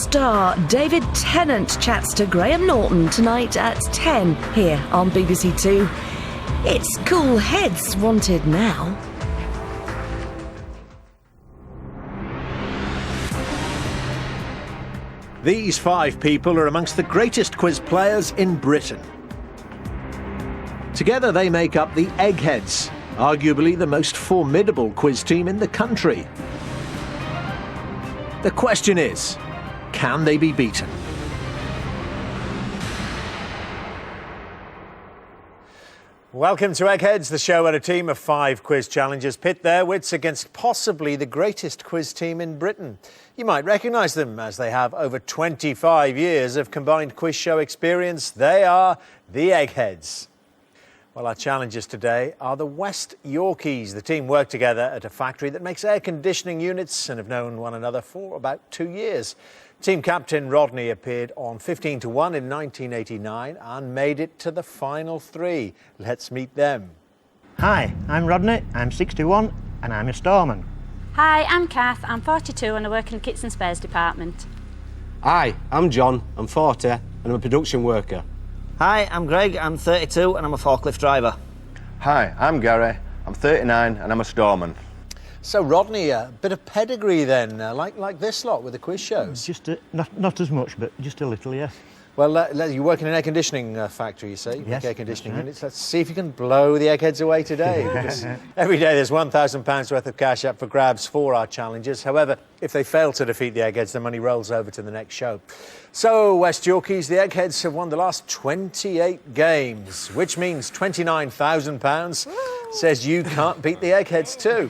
star David Tennant chats to Graham Norton tonight at 10 here on BBC Two. It's cool heads wanted now. These 5 people are amongst the greatest quiz players in Britain. Together they make up the Eggheads, arguably the most formidable quiz team in the country. The question is, can they be beaten? Welcome to Eggheads, the show where a team of 5 quiz challengers pit their wits against possibly the greatest quiz team in Britain. You might recognise them as they have over 25 years of combined quiz show experience. They are the Eggheads. Well, our challengers today are the West Yorkies. The team work together at a factory that makes air conditioning units and have known one another for about 2 years. Team captain Rodney appeared on 15 to 1 in 1989 and made it to the final 3. Let's meet them. Hi, I'm Rodney, I'm 61 and I'm a storeman. Hi, I'm Kath, I'm 42 and I work in the kits and spares department. Hi, I'm John, I'm 40 and I'm a production worker. Hi, I'm Greg, I'm 32 and I'm a forklift driver. Hi, I'm Gary, I'm 39 and I'm a storeman. So, Rodney, a bit of pedigree then, like this lot with the quiz shows. Just not as much, but just a little, yes. Well, you work in an air conditioning factory, you say? You Yes, make air conditioning right. units. Let's see if you can blow the Eggheads away today. Because every day there's £1,000 worth of cash up for grabs for our challengers. However, if they fail to defeat the Eggheads, the money rolls over to the next show. So, West Yorkies, the Eggheads have won the last 28 games, which means £29,000 says you can't beat the Eggheads too.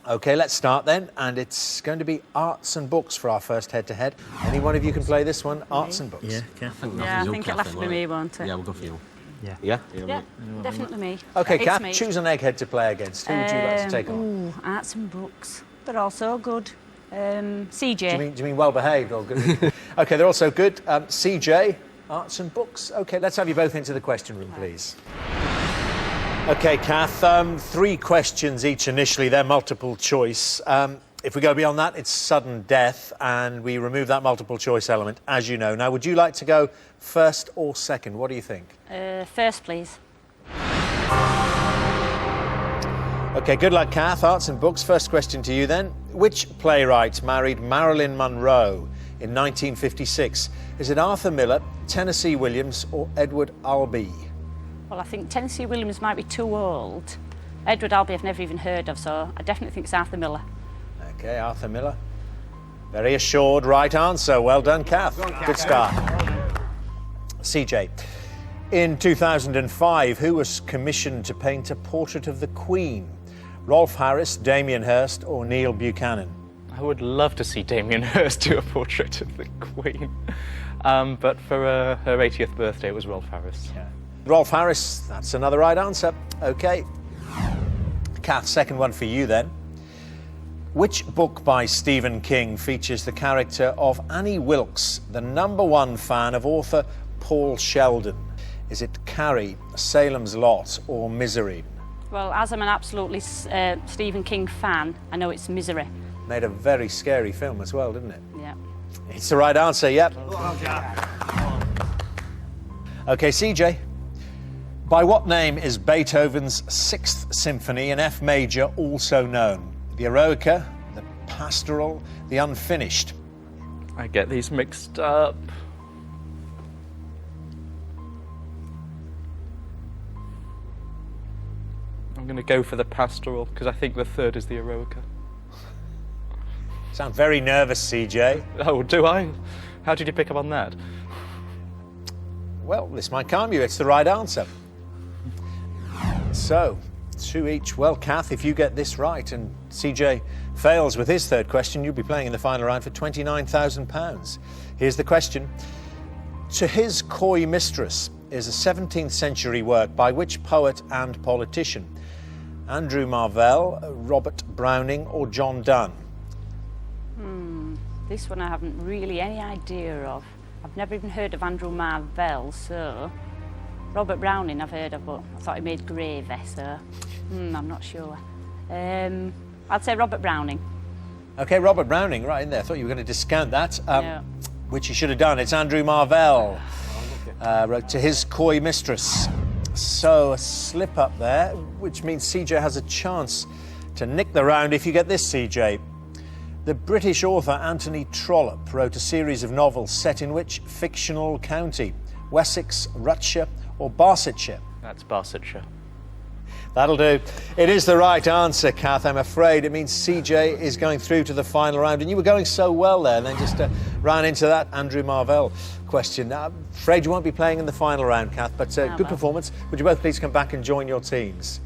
OK, let's start then, and it's going to be arts and books for our first head-to-head. Any one of you can play this one, arts and books? Yeah, Kath. I think it'll have to be me, won't it? Yeah, we'll go for you. Yeah. Yeah? Yeah, definitely me. OK, It's Kath, me. choose an Egghead to play against. Who would you like to take on? Ooh, arts and books. They're all so good. CJ. Do you mean well-behaved or good? OK, they're also good. CJ, arts and books. OK, let's have you both into the question room, please. OK, Kath, 3 questions each initially. They're multiple choice. If we go beyond that, it's sudden death, and we remove that multiple choice element, as you know. Now, would you like to go first or second? What do you think? First, please. OK, good luck, Kath. Arts and books. First question to you, then. Which playwright married Marilyn Monroe in 1956? Is it Arthur Miller, Tennessee Williams, or Edward Albee? Well, I think Tennessee Williams might be too old. Edward Albee I've never even heard of, so I definitely think it's Arthur Miller. OK, Arthur Miller. Very assured right answer. Well done, Kath. Good start. CJ, in 2005, who was commissioned to paint a portrait of the Queen? Rolf Harris, Damien Hirst, or Neil Buchanan? I would love to see Damien Hirst do a portrait of the Queen. But for her 80th birthday, it was Rolf Harris. Yeah. Rolf Harris, that's another right answer. OK. Kath, second one for you then. Which book by Stephen King features the character of Annie Wilkes, the #1 fan of author Paul Sheldon? Is it Carrie, Salem's Lot, or Misery? Well, as I'm an absolutely Stephen King fan, I know it's Misery. Made a very scary film as well, didn't it? Yeah. It's the right answer, yep. OK, CJ. By what name is Beethoven's 6th Symphony in F major also known? The Eroica, the Pastoral, the Unfinished? I get these mixed up. I'm going to go for the Pastoral, because I think the 3rd is the Eroica. Sound very nervous, CJ. Oh, do I? How did you pick up on that? Well, this might calm you. It's the right answer. So, 2 each. Well, Kath, if you get this right and CJ fails with his 3rd question, you'll be playing in the final round for £29,000. Here's the question. To His Coy Mistress is a 17th century work by which poet and politician? Andrew Marvell, Robert Browning, or John Donne? This one I haven't really any idea of. I've never even heard of Andrew Marvell, so Robert Browning I've heard of, but I thought he made gravy, so I'm not sure. I'd say Robert Browning. OK, Robert Browning, right in there. I thought you were going to discount that. No. which he should have done. It's Andrew Marvell. Wrote to his coy mistress. So a slip up there, which means CJ has a chance to nick the round if you get this, CJ. The British author Anthony Trollope wrote a series of novels set in which fictional county? Wessex, Rutshire or Barsetshire? That's Barsetshire. That'll do. It is the right answer, Kath. I'm afraid it means CJ is going through to the final round. And you were going so well there, and then just ran into that Andrew Marvell question. I'm afraid you won't be playing in the final round, Kath, but good performance. Would you both please come back and join your teams?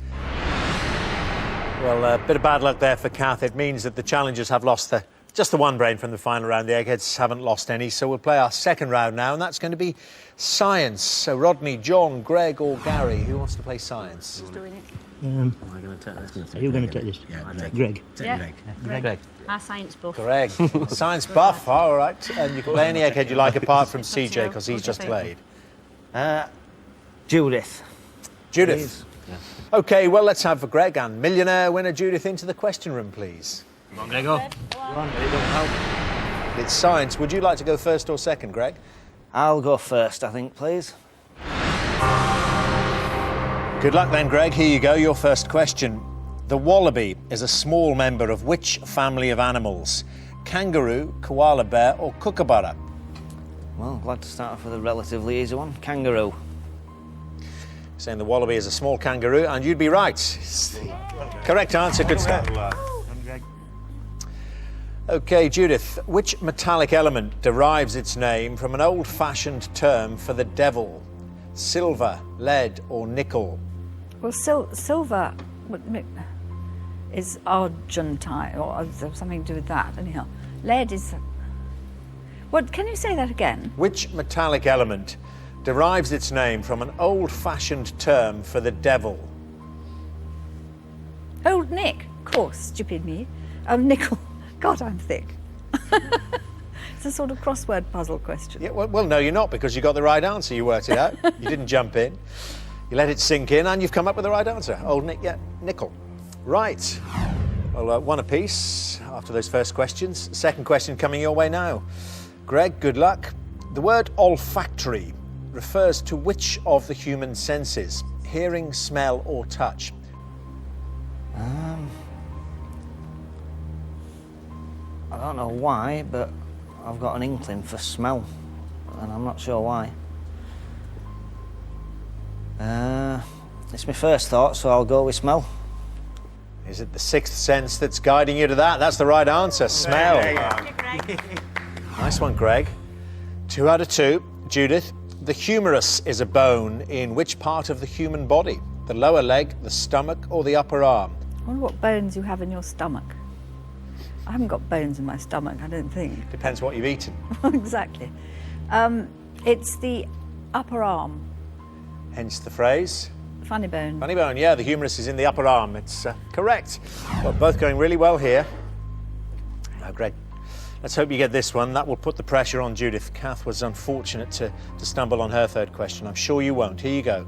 Well, a bit of bad luck there for Kath. It means that the challengers have lost just the one brain from the final round. The Eggheads haven't lost any, so we'll play our second round now, and that's going to be science. So Rodney, John, Greg or Gary, who wants to play science? Who's doing it? Am I going to take this? Are you going to take this? Yeah, Greg. Greg. Our science buff. Greg. Science buff, all right. And you can play any Egghead you like apart from CJ, because he's just played. Judith. Judith. OK, well, let's have Greg and millionaire winner Judith into the question room, please. Come on, Gregor. Come on, it don't help. It's science. Would you like to go first or second, Greg? I'll go first, I think, please. Good luck then, Greg. Here you go, your first question. The wallaby is a small member of which family of animals? Kangaroo, koala bear or kookaburra? Well, glad to start off with a relatively easy one. Kangaroo. Saying the wallaby is a small kangaroo, and you'd be right. Correct answer, good start. OK, Judith, which metallic element derives its name from an old-fashioned term for the devil? Silver, lead or nickel? Well, silver is Argentine, or something to do with that, anyhow. Lead is... What, can you say that again? Which metallic element derives its name from an old-fashioned term for the devil? Old Nick, of course, stupid me. Nickel. God, I'm thick. It's a sort of crossword puzzle question. Yeah, well, no, you're not, because you got the right answer. You worked it out. You didn't jump in. You let it sink in, and you've come up with the right answer. Old Nick, yeah, nickel. Right. Well, one apiece after those first questions. Second question coming your way now. Greg, good luck. The word olfactory refers to which of the human senses? Hearing, smell, or touch? I don't know why, but I've got an inkling for smell, and I'm not sure why. It's my first thought, so I'll go with smell. Is it the sixth sense that's guiding you to that? That's the right answer, smell. Nice one, Greg. 2 out of 2. Judith, the humerus is a bone in which part of the human body? The lower leg, the stomach, or the upper arm? I wonder what bones you have in your stomach. I haven't got bones in my stomach, I don't think. Depends what you've eaten. Exactly. It's the upper arm. Hence the phrase? Funny bone. Funny bone, yeah, the humerus is in the upper arm. It's correct. Well, both going really well here. Now, Greg, let's hope you get this one. That will put the pressure on Judith. Kath was unfortunate to stumble on her third question. I'm sure you won't. Here you go.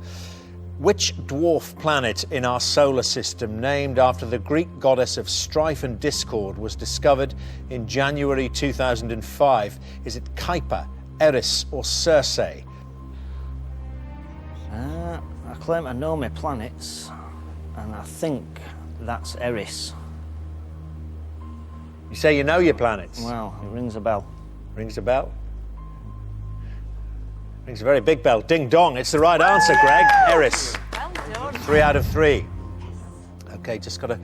Which dwarf planet in our solar system, named after the Greek goddess of strife and discord, was discovered in January 2005? Is it Kuiper, Eris or Circe? I claim I know my planets, and I think that's Eris. You say you know your planets? Well, it rings a bell. Rings a bell? Rings a very big bell. Ding dong, it's the right answer, Greg. Eris. Well done. 3 out of 3. OK, just got to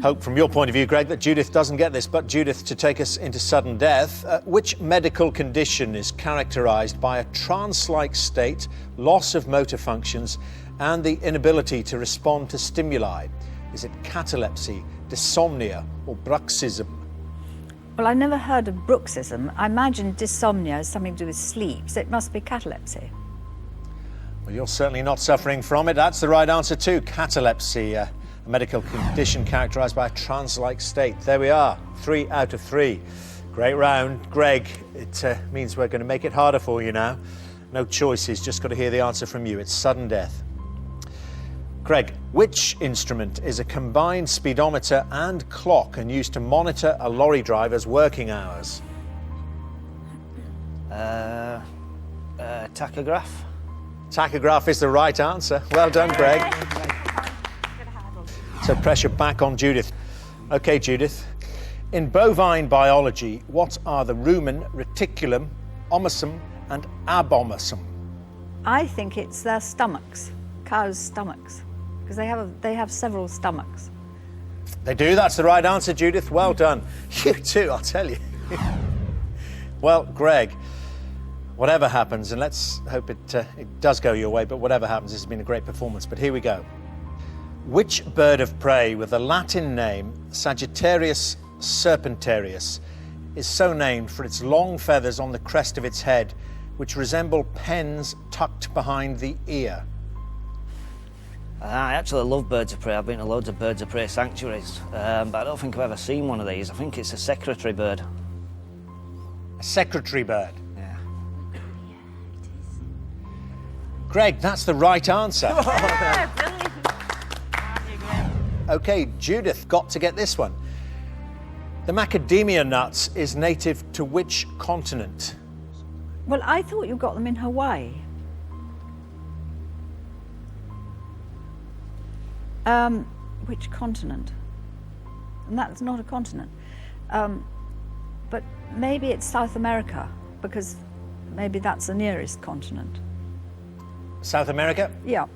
hope from your point of view, Greg, that Judith doesn't get this, but Judith, to take us into sudden death. Which medical condition is characterised by a trance-like state, loss of motor functions, and the inability to respond to stimuli? Is it catalepsy, dysomnia, or bruxism? Well, I never heard of bruxism. I imagine dysomnia is something to do with sleep, so it must be catalepsy. Well, you're certainly not suffering from it. That's the right answer too. Catalepsy, a medical condition characterised by a trance-like state. There we are, 3 out of 3. Great round. Greg, it means we're going to make it harder for you now. No choices, just got to hear the answer from you. It's sudden death. Greg, which instrument is a combined speedometer and clock and used to monitor a lorry driver's working hours? Tachograph. Tachograph is the right answer. Well done, Greg. So pressure back on Judith. OK, Judith. In bovine biology, what are the rumen, reticulum, omosum and abomosum? I think it's their stomachs, cows' stomachs, because they have several stomachs. They do, that's the right answer, Judith. Well done. You too, I'll tell you. Well, Greg, whatever happens, and let's hope it does go your way, but whatever happens, this has been a great performance. But here we go. Which bird of prey with the Latin name Sagittarius serpentarius is so named for its long feathers on the crest of its head, which resemble pens tucked behind the ear? I actually love birds of prey. I've been to loads of birds of prey sanctuaries, but I don't think I've ever seen one of these. I think it's a secretary bird. A secretary bird? Yeah. Greg, that's the right answer. Yeah, brilliant. OK, Judith, got to get this one. The macadamia nuts is native to which continent? Well, I thought you got them in Hawaii. Which continent? And that's not a continent. But maybe it's South America, because maybe that's the nearest continent. South America? Yeah.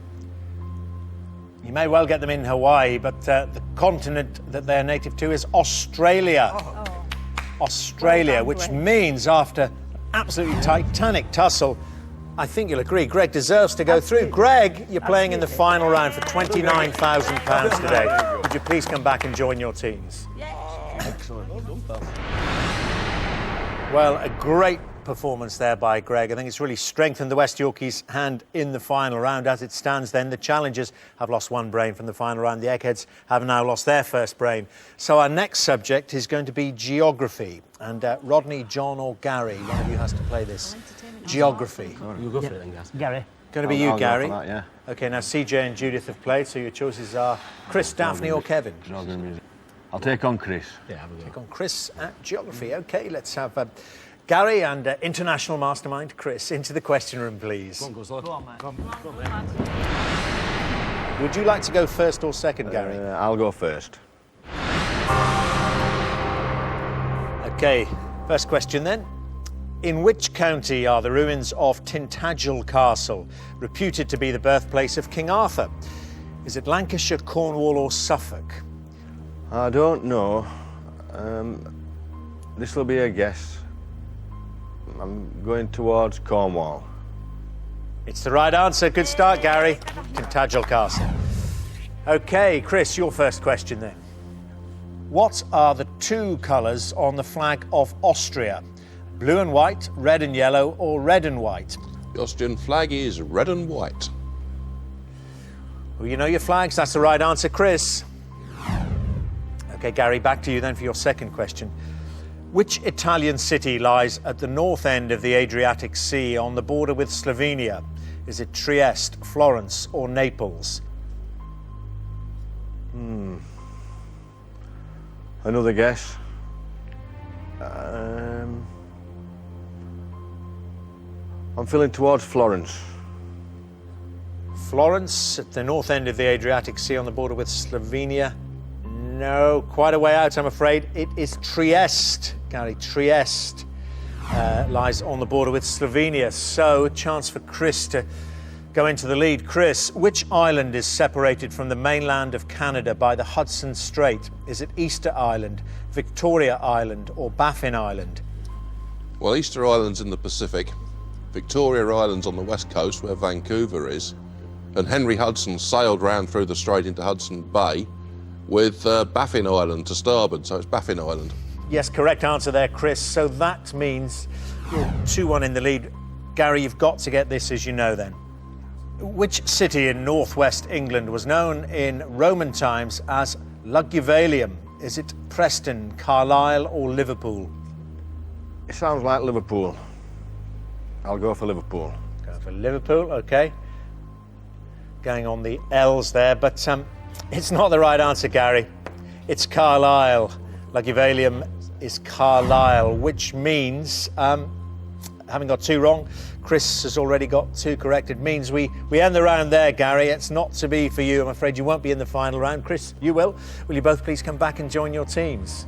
You may well get them in Hawaii, but the continent that they're native to is Australia. Oh. Australia, Well done, which Greg. means after absolutely titanic tussle, I think you'll agree, Greg deserves to go through. Greg, you're playing in the final round for £29,000 today. Would you please come back and join your teams? Excellent. Well, a great performance there by Greg. I think it's really strengthened the West Yorkies' hand in the final round. As it stands then, the challengers have lost one brain from the final round. The Eggheads have now lost their first brain. So our next subject is going to be geography. And Rodney, John or Gary, one of you has to play this. Geography. You go for it then, guys. Gary. Going to be you, I'll go Gary. for that, yeah. OK, now CJ and Judith have played, so your choices are Chris, Daphne or Kevin. I'll take on Chris. Yeah, have a go. Take on Chris at geography. OK, let's have Gary and international mastermind Chris into the question room, please. Go on, go slow. Go on, mate. Would you like to go first or second, Gary? I'll go first. OK, first question then. In which county are the ruins of Tintagel Castle, reputed to be the birthplace of King Arthur? Is it Lancashire, Cornwall or Suffolk? I don't know. This will be a guess. I'm going towards Cornwall. It's the right answer. Good start, Gary. Tintagel Castle. OK, Chris, your first question then. What are the two colours on the flag of Austria? Blue and white, red and yellow, or red and white? The Austrian flag is red and white. Well, you know your flags. That's the right answer, Chris. OK, Gary, back to you then for your second question. Which Italian city lies at the north end of the Adriatic Sea on the border with Slovenia? Is it Trieste, Florence, or Naples? Another guess. I'm feeling towards Florence. Florence, at the north end of the Adriatic Sea on the border with Slovenia. No, quite a way out, I'm afraid. It is Trieste, Gary. Trieste lies on the border with Slovenia. So, a chance for Chris to go into the lead. Chris, which island is separated from the mainland of Canada by the Hudson Strait? Is it Easter Island, Victoria Island, or Baffin Island? Well, Easter Island's in the Pacific, Victoria Island's on the west coast where Vancouver is, and Henry Hudson sailed round through the strait into Hudson Bay with Baffin Island to starboard, so it's Baffin Island. Yes, correct answer there, Chris. So that means you're 2-1 in the lead. Gary, you've got to get this, as you know then. Which city in northwest England was known in Roman times as Luguvalium? Is it Preston, Carlisle or Liverpool? It sounds like Liverpool. I'll go for Liverpool. Going for Liverpool, OK. Going on the L's there, but it's not the right answer, Gary. It's Carlisle. Luguvalium is Carlisle, which means having got 2 wrong. Chris has already got 2 correct. It means we end the round there, Gary. It's not to be for you. I'm afraid you won't be in the final round. Chris, you will. Will you both please come back and join your teams?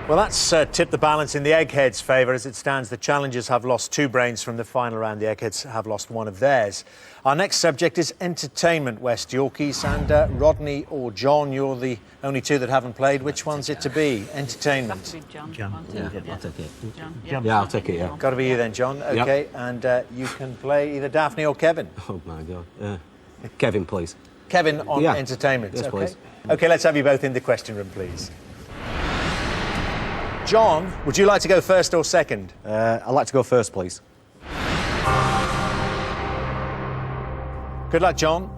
Well, that's tipped the balance in the Eggheads' favour. As it stands, the challengers have lost 2 brains from the final round. The Eggheads have lost 1 of theirs. Our next subject is entertainment, West Yorkies. And Rodney or John, you're the only 2 that haven't played. Which one's it to be? Entertainment. John. Yeah, I'll take it. Yeah, I'll take it, yeah. Got to be you then, John. OK, yep. And you can play either Daphne or Kevin. Oh, my God. Kevin, please. Kevin on entertainment. Yes, please. OK, let's have you both in the question room, please. John, would you like to go first or second? I'd like to go first, please. Good luck, John.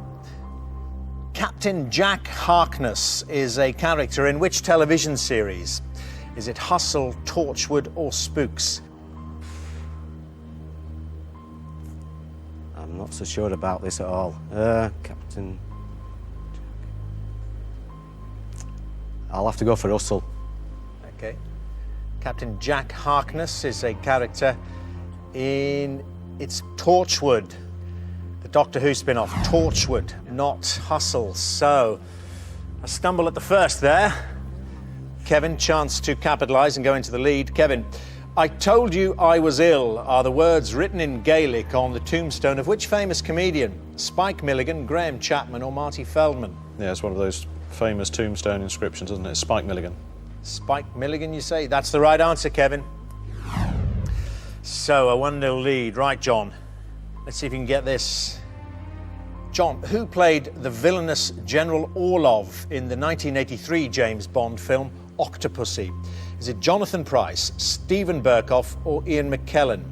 Captain Jack Harkness is a character in which television series? Is it Hustle, Torchwood or Spooks? I'm not so sure about this at all. Captain... I'll have to go for Hustle. OK. Captain Jack Harkness is a character in... It's Torchwood. The Doctor Who spin-off, Torchwood, not Hustle. So, a stumble at the first there. Kevin, chance to capitalise and go into the lead. Kevin, I told you I was ill are the words written in Gaelic on the tombstone of which famous comedian? Spike Milligan, Graham Chapman or Marty Feldman? Yeah, it's one of those famous tombstone inscriptions, isn't it? Spike Milligan. Spike Milligan, you say? That's the right answer, Kevin. So, a 1-0 lead. Right, John. Let's see if you can get this. John, who played the villainous General Orlov in the 1983 James Bond film Octopussy? Is it Jonathan Pryce, Stephen Burkoff or Ian McKellen?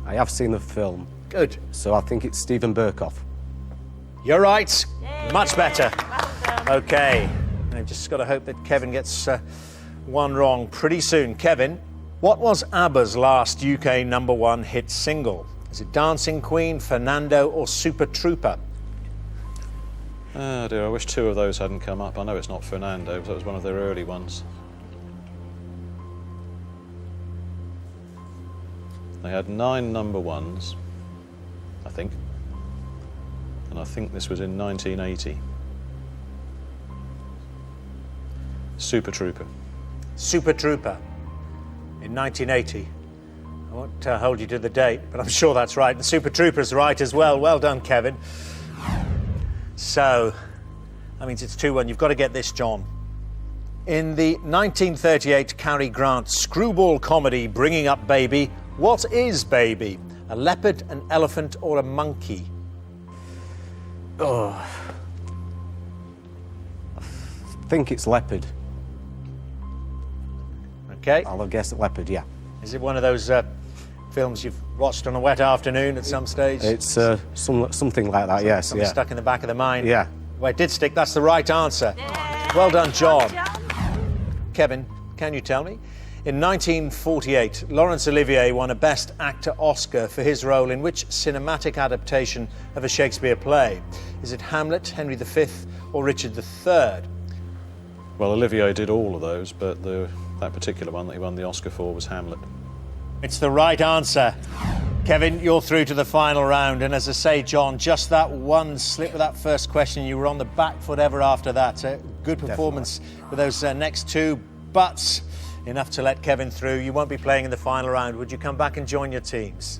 I have seen the film. Good. So I think it's Stephen Burkoff. You're right. Yay. Much better. OK. I've just got to hope that Kevin gets 1 wrong pretty soon. Kevin, what was ABBA's last UK #1 hit single? Is it Dancing Queen, Fernando or Super Trooper? Oh dear, I wish 2 of those hadn't come up. I know it's not Fernando, but it was one of their early ones. They had 9 #1s, I think. And I think this was in 1980. Super Trooper. Super Trooper in 1980. I won't hold you to the date, but I'm sure that's right. And Super Trooper's right as well. Well done, Kevin. So, that means it's 2-1. You've got to get this, John. In the 1938 Cary Grant screwball comedy Bringing Up Baby, what is Baby? A leopard, an elephant or a monkey? Oh. I think it's leopard. OK. I'll guess leopard, yeah. Is it one of those films you've watched on a wet afternoon at some stage? It's something like that, yes. Something stuck in the back of the mind? Yeah. Well, it did stick. That's the right answer. Yeah. Well done, John. Kevin, can you tell me? In 1948, Laurence Olivier won a Best Actor Oscar for his role in which cinematic adaptation of a Shakespeare play? Is it Hamlet, Henry V or Richard III? Well, Olivier did all of those, but that particular one that he won the Oscar for was Hamlet. It's the right answer. Kevin, you're through to the final round. And as I say, John, just that one slip of that first question, you were on the back foot ever after that. Good performance with those next 2, but enough to let Kevin through. You won't be playing in the final round. Would you come back and join your teams?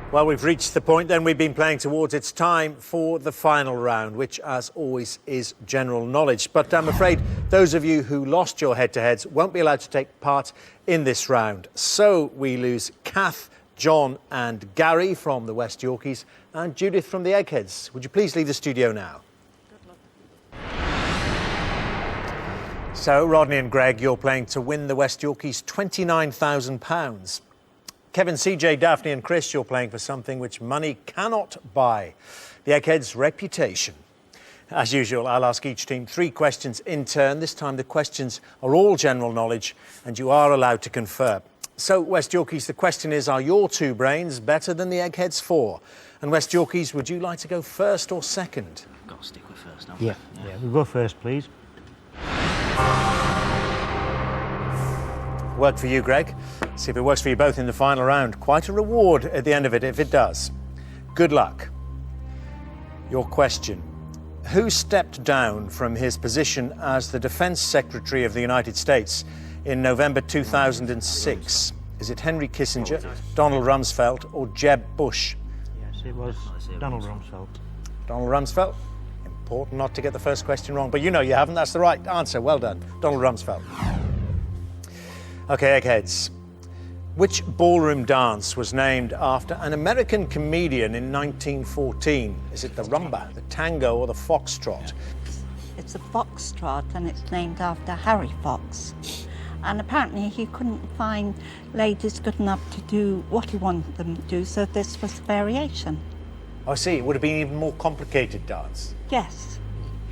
Well, we've reached the point then we've been playing towards. It's time for the final round, which, as always, is general knowledge. But I'm afraid those of you who lost your head-to-heads won't be allowed to take part in this round. So we lose Kath, John and Gary from the West Yorkies and Judith from the Eggheads. Would you please leave the studio now? Good luck. So, Rodney and Greg, you're playing to win the West Yorkies £29,000. Kevin, CJ, Daphne and Chris, you're playing for something which money cannot buy. The Eggheads' reputation. As usual, I'll ask each team 3 questions in turn. This time the questions are all general knowledge and you are allowed to confer. So, West Yorkies, the question is, are your 2 brains better than the Eggheads' 4? And West Yorkies, would you like to go first or second? I've got to stick with first now. Yeah, we'll go first, please. Work for you, Greg. See if it works for you both in the final round. Quite a reward at the end of it if it does. Good luck. Your question. Who stepped down from his position as the Defense Secretary of the United States in November 2006? Is it Henry Kissinger, Donald Rumsfeld, or Jeb Bush? Yes, it was Donald Rumsfeld. Donald Rumsfeld. Important not to get the first question wrong, but you know you haven't. That's the right answer. Well done. Donald Rumsfeld. Okay, Eggheads. Which ballroom dance was named after an American comedian in 1914? Is it the rumba, the tango, or the foxtrot? It's a foxtrot, and it's named after Harry Fox. And apparently he couldn't find ladies good enough to do what he wanted them to do, so this was a variation. I see. It would have been an even more complicated dance. Yes,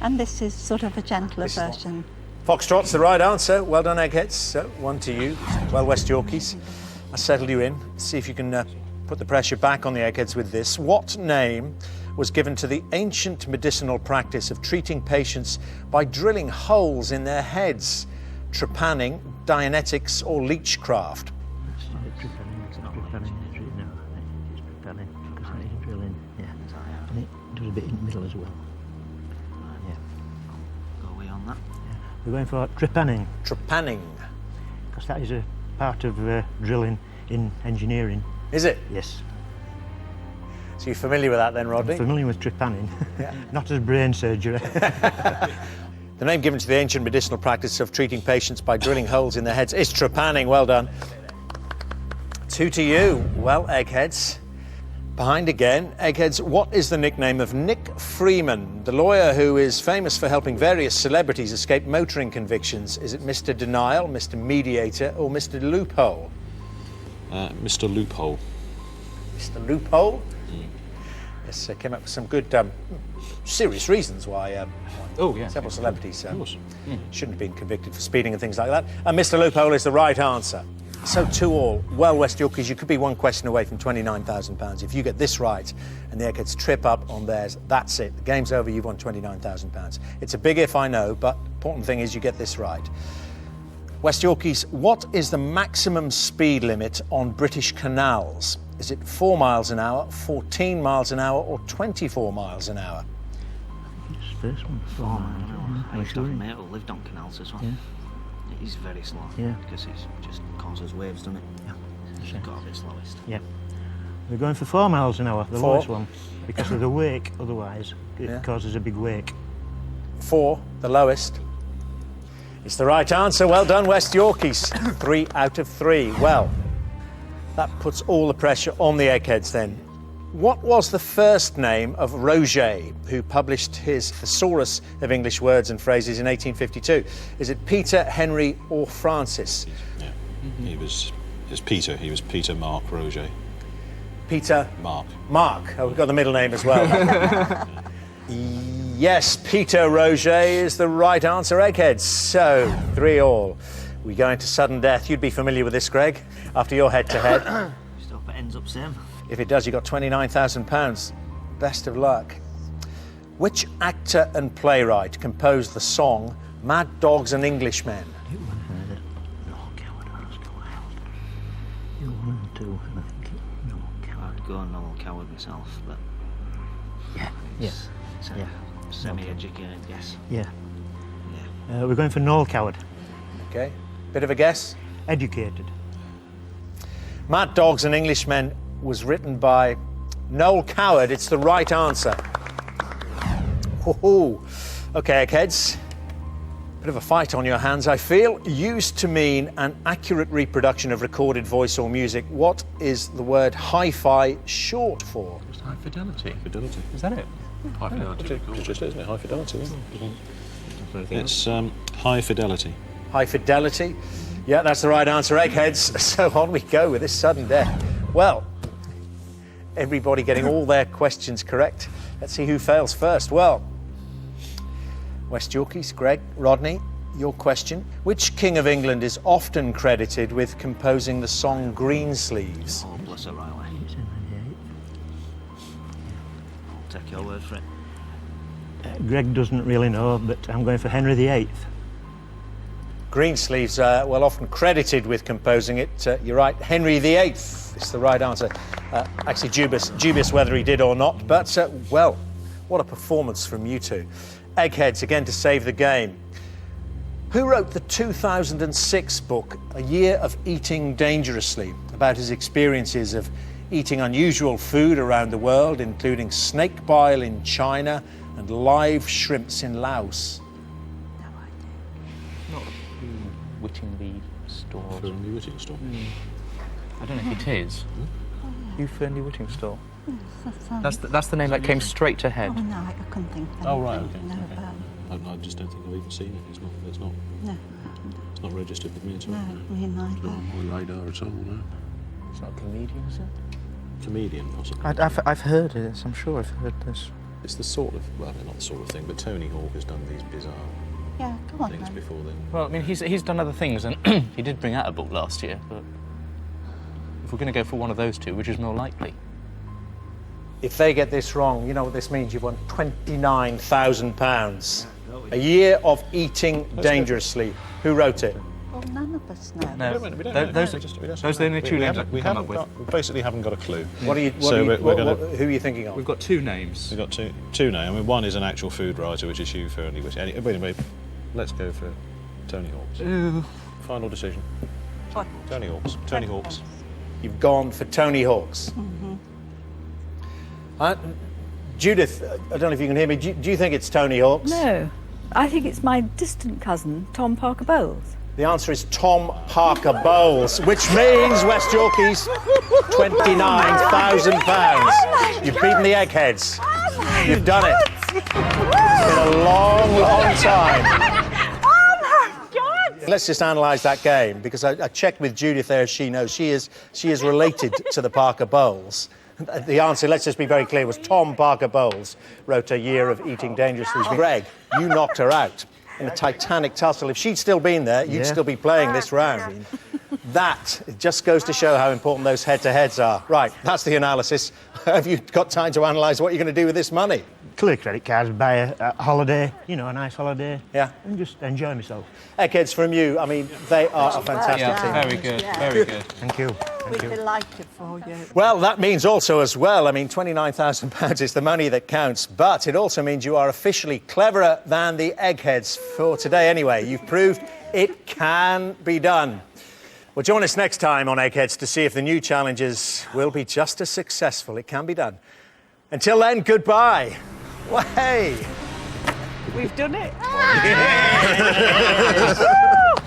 and this is sort of a gentler version. Foxtrot's the right answer. Well done, Eggheads. So, one to you. Well, West Yorkies. I settled you in. See if you can put the pressure back on the Eggheads with this. What name was given to the ancient medicinal practice of treating patients by drilling holes in their heads? Trepanning, Dianetics, or leechcraft? A bit in the middle as well. Yeah. Go away on that. Yeah. We're going for trepanning. Trepanning. Because that is a part of drilling in engineering. Is it? Yes. So you're familiar with that then, Rodney? I'm familiar with trepanning. Yeah. Not as brain surgery. The name given to the ancient medicinal practice of treating patients by drilling holes in their heads is trepanning. Well done. 2 to you. Well, Eggheads. Behind again, Eggheads, what is the nickname of Nick Freeman, the lawyer who is famous for helping various celebrities escape motoring convictions? Is it Mr. Denial, Mr. Mediator, or Mr. Loophole? Mr. Loophole. Mr. Loophole? Yes, came up with some good, serious reasons why several celebrities shouldn't have been convicted for speeding and things like that. And Mr. Loophole is the right answer. So 2-2. Well, West Yorkies, you could be one question away from £29,000. If you get this right and the Eggheads trip up on theirs, that's it. The game's over, you've won £29,000. It's a big if, I know, but important thing is you get this right. West Yorkies, what is the maximum speed limit on British canals? Is it 4 miles an hour, 14 miles an hour, or 24 miles an hour? It's first one. 4 miles an hour. I used to have a mate who lived on canals as well. Yeah. He's very slow. Yeah. Because it just causes waves, doesn't it? Yeah. He's got to be slowest. Yeah. We're going for 4 miles an hour, the 4. lowest one, because of the wake. Otherwise, it causes a big wake. 4, the lowest. It's the right answer. Well done, West Yorkies. 3 out of 3. Well, that puts all the pressure on the Eggheads then. What was the first name of Roget, who published his Thesaurus of English Words and Phrases in 1852? Is it Peter, Henry, or Francis? Yeah. He was Peter. He was Peter Mark Roget. Peter? Mark. Mark. Oh, we've got the middle name as well. Yes, Peter Roget is the right answer, Eggheads. So, 3-3. We go into sudden death. You'd be familiar with this, Greg, after your head-to-head. Just hope it ends up same. If it does, you got £29,000. Best of luck. Which actor and playwright composed the song Mad Dogs and Englishmen? I'd go Noel Coward myself, but Yes. it's a semi-educated guess. Yeah. We're going for Noel Coward. Okay. Bit of a guess? Educated. Mad Dogs and Englishmen was written by Noel Coward. It's the right answer. Woohoo. Okay, Eggheads. Bit of a fight on your hands, I feel. Used to mean an accurate reproduction of recorded voice or music. What is the word hi-fi short for? It's high fidelity. Fidelity. Is that it? High fidelity. It's just, isn't it? High fidelity. It's high fidelity. High fidelity? Yeah, that's the right answer, Eggheads. So on we go with this sudden death. Well, everybody getting all their questions correct. Let's see who fails first. Well, West Yorkies, Greg, Rodney, your question. Which King of England is often credited with composing the song Greensleeves? Oh, bless her, Riley. I'll take your word for it. Greg doesn't really know, but I'm going for Henry VIII. Greensleeves, well, often credited with composing it. You're right, Henry VIII is the right answer. Actually, dubious whether he did or not, but, well, what a performance from you two. Eggheads, again to save the game. Who wrote the 2006 book, A Year of Eating Dangerously, about his experiences of eating unusual food around the world, including snake bile in China and live shrimps in Laos? Not Whittingly Store. Fernley Whitting Store. I don't know if it is. Hugh Fernley Whitting Store. That's the name that came straight to head. Oh, no, I couldn't think of Oh, right, anything. okay. No, I just don't think I've even seen it. It's not registered with me at all. no, me neither. It's not on my radar at all, no. It's not a comedian, is it? Comedian, possibly. I've heard this. I'm sure I've heard this. It's the sort of, well, not the sort of thing, but Tony Hawk has done these bizarre Yeah, come on things then. before then. Well, I mean, he's done other things, and he did bring out a book last year, but if we're going to go for one of those two, which is more likely? If they get this wrong, you know what this means. You've won £29,000. A Year of Eating Dangerously. Who wrote it? Well, none of us know. No, We don't know. those are the only two names I We can come up with. basically haven't got a clue. Who are you thinking of? We've got two names. We've got two now. I mean, one is an actual food writer, which is Hugh Fernley. Wait, let's go for Tony Hawks. Final decision. What? Tony Hawks. Tony Hawks. You've gone for Tony Hawks. Judith, I don't know if you can hear me. Do you think it's Tony Hawks? No, I think it's my distant cousin, Tom Parker Bowles. The answer is Tom Parker Bowles, which means West Yorkies £29,000. You've beaten the Eggheads. You've done it. It's been a long, long time. Oh my God! Let's just analyse that game, because I checked with Judith there. She knows she is related to the Parker Bowles. The answer, let's just be very clear, was Tom Parker Bowles wrote A Year of Eating Dangerously. Greg, you knocked her out in a titanic tussle. If she'd still been there, you'd still be playing this round. That just goes to show how important those head-to-heads are. Right, that's the analysis. Have you got time to analyse what you're going to do with this money? Clear credit cards, buy a holiday, you know, a nice holiday. Yeah. And just enjoy myself. Eggheads, from you, I mean, they are a fantastic team. Very good, very good. Thank you. We're delighted for you. Well, that means also as well, I mean, £29,000 is the money that counts, but it also means you are officially cleverer than the Eggheads for today anyway. You've proved it can be done. Well, join us next time on Eggheads to see if the new challenges will be just as successful. It can be done. Until then, goodbye. Well, hey. We've done it.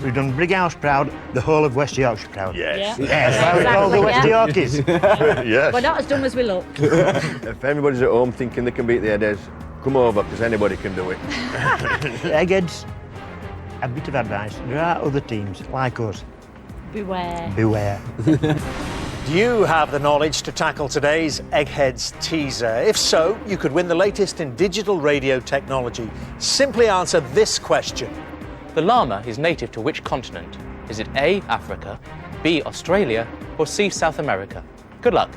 We've done Brighouse proud, the whole of West Yorkshire proud. Yes. Yes, that's why we call the West Yorkies. Yes. We're not as dumb as we look. If anybody's at home thinking they can beat the Eggheads, come over, because anybody can do it. Eggheads, a bit of advice. There are other teams like us. Beware. Beware. Do you have the knowledge to tackle today's Eggheads teaser? If so, you could win the latest in digital radio technology. Simply answer this question. The llama is native to which continent? Is it A, Africa, B, Australia, or C, South America? Good luck.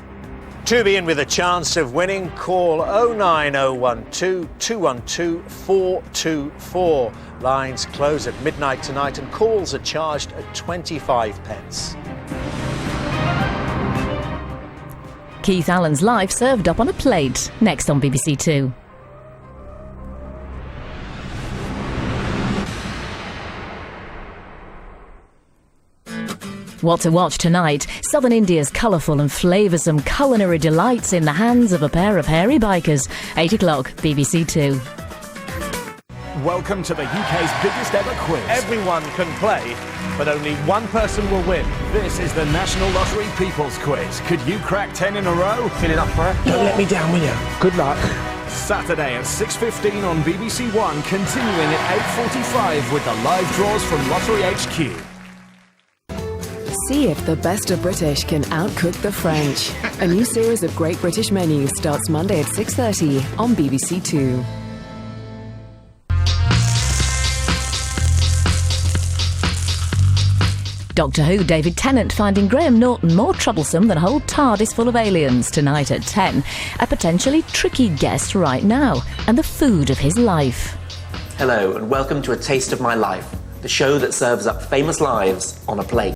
To be in with a chance of winning, call 09012 212 424. Lines close at midnight tonight and calls are charged at 25 pence. Keith Allen's life served up on a plate. Next on BBC Two. What to watch tonight? Southern India's colourful and flavoursome culinary delights in the hands of a pair of hairy bikers. 8 o'clock, BBC Two. Welcome to the UK's biggest ever quiz. Everyone can play, but only one person will win. This is the National Lottery People's Quiz. Could you crack 10 in a row? Feeling up for it? Don't let me down, will you? Good luck. Saturday at 6:15 on BBC One, continuing at 8:45 with the live draws from Lottery HQ. See if the best of British can outcook the French. A new series of Great British Menus starts Monday at 6:30 on BBC Two. Doctor Who David Tennant finding Graham Norton more troublesome than a whole TARDIS full of aliens tonight at 10. A potentially tricky guest right now, and the food of his life. Hello and welcome to A Taste of My Life, the show that serves up famous lives on a plate.